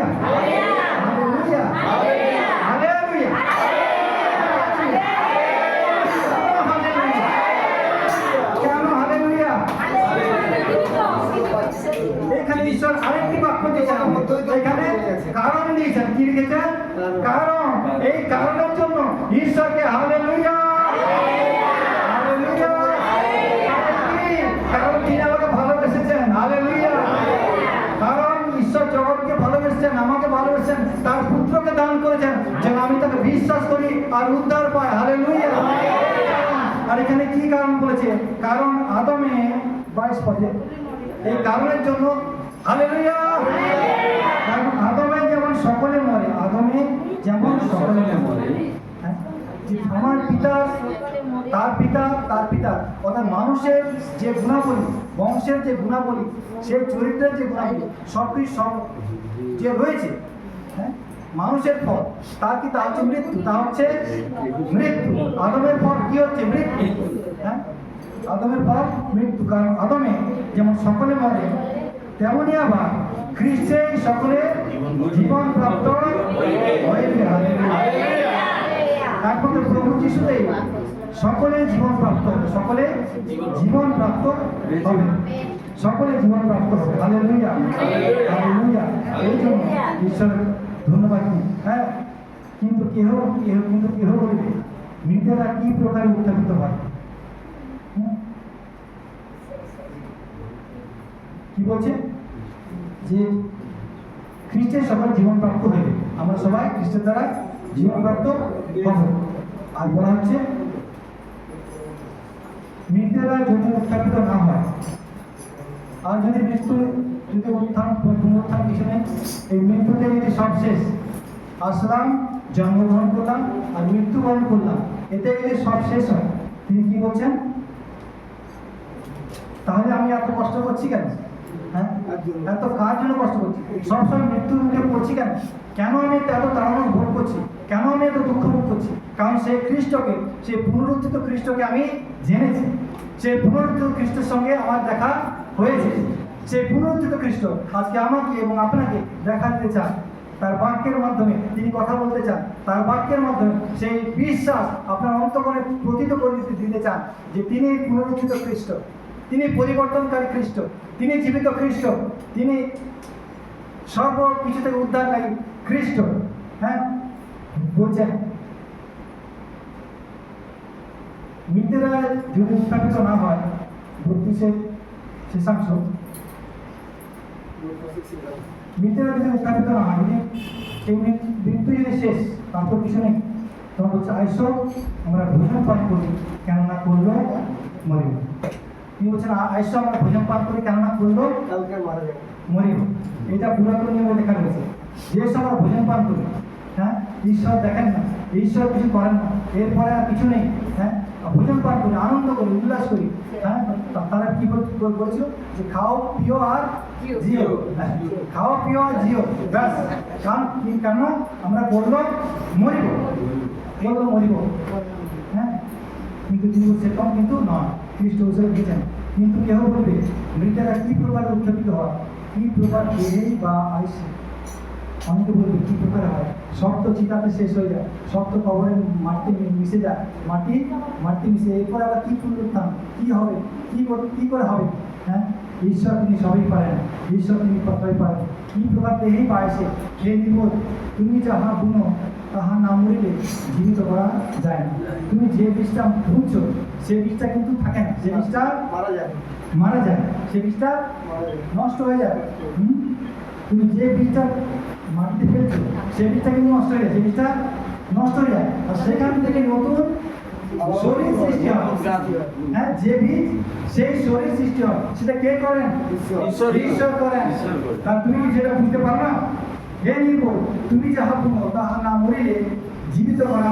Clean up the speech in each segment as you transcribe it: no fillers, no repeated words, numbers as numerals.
Hallelujah, hallelujah, hallelujah. কেন hallelujah? এখানে ঈশ্বর আরেকটি বাক্য দিয়েছেন, এখানে কারণ দিয়েছেন। কি লিখেছেন? কারণ। এই কারণের জন্য ঈশ্বরকে হালেলুয়া, হালেলুয়া। কারণ তিনি আমাকে ভালোবেসেছেন, হালেলুয়া। কারণ ঈশ্বর জগৎকে ভালোবেসেছেন, আমাকে ভালোবেসেছেন, তার পুত্রকে দান করেছেন যেন আমি তাকে বিশ্বাস করি আর উদ্ধার পাই, হালেলুয়া। আর এখানে কি কারণ বলেছে? কারণ আদমে 22 পদে এই কারণের জন্য হালেলুয়া। কারণ আদমে যেমন সকলে মরে, আদমে যেমন সকলে মরে, আমার পিতা তার পিতা তার পিতা, অর্থাৎ মানুষের যে গুণাবলী, বংশের যে গুণাবলী, সেই চরিত্রের যে গুণাবলী, সবই সব যে রয়েছে, হ্যাঁ, মানুষের ফল তার কি? তা হচ্ছে মৃত্যু, তা হচ্ছে মৃত্যু। আদমের ফল কি হচ্ছে? মৃত্যু। হ্যাঁ, আদমের ফল মৃত্যু। কারণ আদমে যেমন সকলে মরে, তেমনি আবার খ্রিস্টে সকলে জীবন প্রাপ্ত হইবে, একমাত্র প্রভু যিশুতেই সকলে জীবন প্রাপ্ত হবে, সকলে জীবন প্রাপ্ত হবে, সকলে জীবন প্রাপ্ত হবে, হালেলুয়া, হালেলুয়া। এই জন্য ঈশ্বরের ধন্যবাদ। হ্যাঁ, কিন্তু কেহ বলবে মৃতেরা কি প্রকারে উত্থাপিত হয়? কি বলছে? যে খ্রিস্টের সবাই জীবন প্রাপ্ত হইবে, আমরা সবাই খ্রিস্টের দ্বারা জীবন প্রাপ্ত হব। আর বলা হচ্ছে মৃতেরা যদি উত্থাপিত না হয়, আর যদি মৃত্যু, যদি উত্থান পুনরুত্থান কিছু নেই, এই মৃত্যুতে যদি সব শেষ, আসলাম, জন্মগ্রহণ করলাম আর মৃত্যুবরণ করলাম, এতে যদি সব শেষ হয়, তিনি কি বলছেন? তাহলে আমি এত কষ্ট করছি কেন? হ্যাঁ, এত কার জন্য কষ্ট করছি? সবসময় মৃত্যুর মুখে পড়ছি কেন? কেন আমি এত তাড়ানো ভোগ করছি? কেন আমি এত দুঃখ ভোগ করছি? কারণ সেই খ্রিস্টকে, সেই পুনরুত্থিত খ্রিস্টকে আমি জেনেছি, সেই পুনরুত্থিত খ্রিস্টের সঙ্গে আমার দেখা হয়েছে। সেই পুনরুত্থিত খ্রিস্ট আজকে আমাকে এবং আপনাকে দেখা দিতে চান, তার বাক্যের মাধ্যমে তিনি কথা বলতে চান, তার বাক্যের মাধ্যমে সেই বিশ্বাস আপনার অন্তঃকরণে প্রতীত করে দিতে চান যে তিনি পুনরুত্থিত খ্রিস্ট, তিনি পরিবর্তনকারী খ্রিস্ট, তিনি জীবিত খ্রিস্ট, তিনি সর্ব কিছু থেকে উদ্ধারকারী খ্রিস্ট। হ্যাঁ, বলছেন মৃতেরা যদি উত্থাপিত না হয়, 32 শেষাংশ, মৃতেরা যদি উত্থাপিত না হয়, যদি এই মৃত্যু যদি শেষ, তারপর কিছু নেই, তখন বলছে আইসো আমরা ভোজন পান করি, কেননা করলো মরিব। তিনি বলছেন আইসো আমরা ভোজন পান করি, কেননা করলো কালকে মারা যাবে, মরিব। এটা পুরাতন নিয়মে লেখা রয়েছে। যে আমরা ভোজন পান করি, হ্যাঁ, ঈশ্বর দেখেন না, ঈশ্বর কিছু করেন না, এরপরে আর কিছু নেই। হ্যাঁ, ভোজন পান করি, আনন্দ করি, উল্লাস করি। হ্যাঁ, তারা কি বলছিল? যে খাও, পিও আর জিও। খাও, পিও আর জিও, ব্যাস। কেন আমরা বললো মরিব, বললো মরিব। হ্যাঁ, কিন্তু তিনি সেরকম কিন্তু নয়, খ্রিস্ট হিসেবে দিয়েছেন। কিন্তু কেউ বলবে মৃতেরা কি প্রকারে উত্থাপিত হয়, কি প্রকার দেহেই বা আইসে। অনেকে বলবে কি প্রকারে হয়? সব তো চিতাতে শেষ হয়ে যায়, সব তো কবরে মাটি মিশে যায়, মাটি মিশে, এরপরে আবার কি পুনরুত্থান, কি হবে, কি করে হবে? হ্যাঁ, ঈশ্বর তিনি সবই পারেন, ঈশ্বর তিনি সবই পারেন। কি প্রকার দেহেই বা আইসে, হে নির্বোধ, তুমি যাহা বুনো তাহা না মরিলে জীবিত করা যায় না। তুমি যে বীজটা বুনছো সেই বীজটা কিন্তু থাকে না, সে বীজটা মারা যায়, সে বীজটা নষ্ট হয়ে যায়। তুমি যে বীজটা মাটিতে ফেলছো সেই বীজটা কিন্তু নষ্ট হয়ে যায়, সেই বীজটা নষ্ট হয়ে যায়, আর সেখান থেকে নতুন শরীর সৃষ্টি হয়। হ্যাঁ, যে বীজ সেই শরীর সৃষ্টি হয়, সেটা কে করেন? ঈশ্বর করেন। তার তুমি কি সেটা বুঝতে পারো না? হে নির্বোধ, তুমি যাহা বুনো তাহা না মরিলে জীবিত করা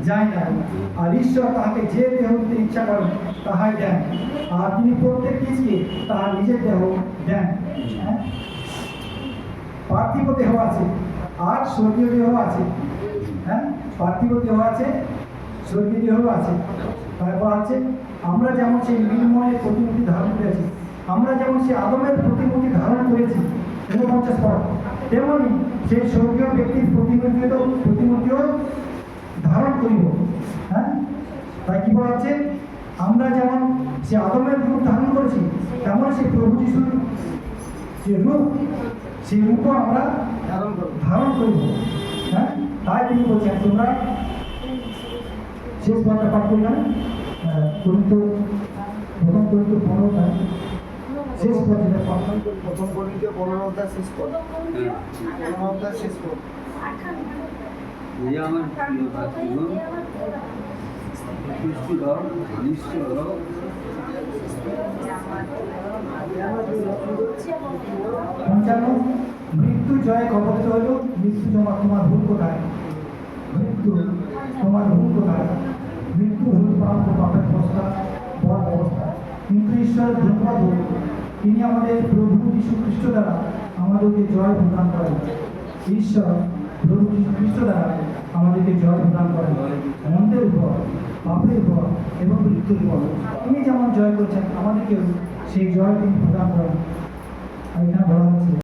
যায় না, আর ঈশ্বর তাহাকে যে দেহ দিতে ইচ্ছা করেন তাহাই দেন, আর তিনি প্রত্যেক বীজকে তাহার নিজের দেহ দেন। হ্যাঁ, পার্থিব দেহ আছে আর স্বর্গীয় দেহ আছে। হ্যাঁ, পার্থিব দেহ আছে, স্বর্গীয় দেহ আছে। তারপর আছে আমরা যেমন সেই মৃন্ময়ের প্রতিমূর্তি ধারণ করেছি, আমরা যেমন সেই আদমের প্রতিমূর্তি ধারণ করেছি, 49 পদ, তেমনি সেই স্বর্গীয় ব্যক্তির প্রতিমূর্তিও ধারণ করিব। হ্যাঁ, তাই কি বলা হচ্ছে, আমরা যেমন সে আদমের রূপ ধারণ করেছি, তেমন সেই প্রভু যিশুর যে রূপ, সেই রূপও আমরা ধারণ করিব। হ্যাঁ, তাই তিনি বলছেন, তোমরা শেষ বার্তা পাঠ করি না, প্রথম করিত 15 শেষ পর্যায়ে প্রথম করিন্থীয় 15 অধ্যায় শেষ পদ। 15 অধ্যায় শেষ পদ। এই আমার প্রিয় ভাতৃগণ, খ্রিস্ট হও, ঘনিষ্ঠ হও, পঞ্চান্ন, মৃত্যু জয় কবলিত হইল, মৃত্যু তোমার ভুল কোথায়? মৃত্যু তোমার ভুল কোথায়? মৃত্যু ভুল পাপের অবস্থা, বড় অবস্থা। কিন্তু ঈশ্বর ধন্যবাদ হোক, তিনি আমাদের প্রভু যীশু খ্রিস্ট দ্বারা আমাদেরকে জয় প্রদান করেন। ঈশ্বর প্রভু যীশু খ্রিস্ট দ্বারা আমাদেরকে জয় প্রদান করেন, মন্দের উপর, পাপের উপর এবং মৃত্যুর উপর। তিনি যেমন জয় করেছেন, আমাদেরকেও সেই জয় তিনি প্রদান করেন। আর এখানে বলা হচ্ছে